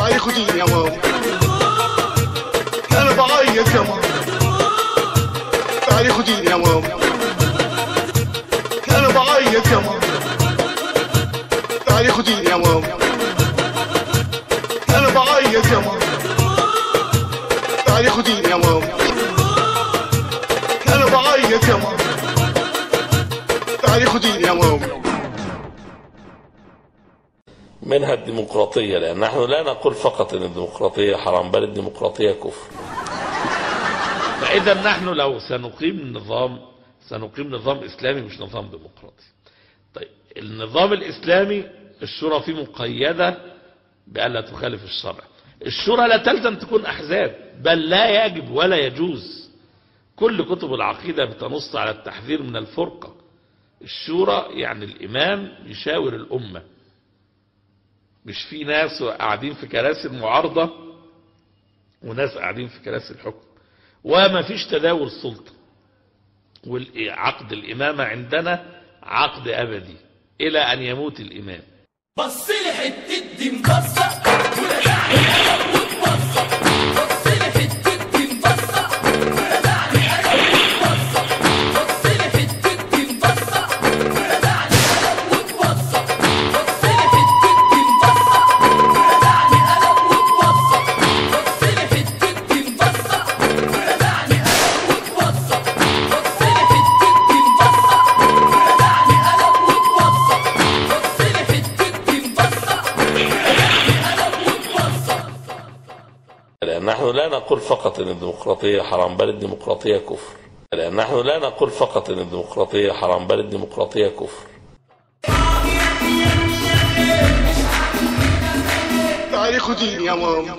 تاريخ دين يا ماما، أنا بعيط يا ماما، تاريخ دين يا ماما، أنا بعيط يا ماما، تاريخ دين يا ماما، أنا بعيط يا ماما، تاريخ دين يا ماما، أنا بعيط يا ماما، تاريخ دين يا ماما. منها الديمقراطية، لأن نحن لا نقول فقط أن الديمقراطية حرام، بل الديمقراطية كفر. فإذا نحن لو سنقيم نظام إسلامي مش نظام ديمقراطي. طيب النظام الإسلامي الشورى فيه مقيدة بألا تخالف الشرع. الشورى لا تلزم تكون أحزاب، بل لا يجب ولا يجوز. كل كتب العقيدة بتنص على التحذير من الفرقة. الشورى يعني الإمام يشاور الأمة، مش في ناس قاعدين في كراسي المعارضة وناس قاعدين في كراسي الحكم، وما فيش تداول سلطة. وعقد الإمامة عندنا عقد أبدي إلى أن يموت الإمام. بص لي حتة دي مبصق ورجعني أنا واتبصق، بص لي حتة دي مبصق ورجعني أنا واتبصق، بص لي حتة دي مبصق ورجعني أنا واتبصق، بص لي حتة دي مبصق ورجعني أنا واتبصق، بص لي حتة دي مبصق ورجعني أنا واتبصق، بص لي حتة دي مبصق ورجعني أنا واتبصق، بص لي حتة لأن نحن لا نقول فقط أن الديمقراطية حرام، بل الديمقراطية كفر. لأن نحن لا نقول فقط أن الديمقراطية حرام، بل الديمقراطية كفر. تاريخ دين يا ماما.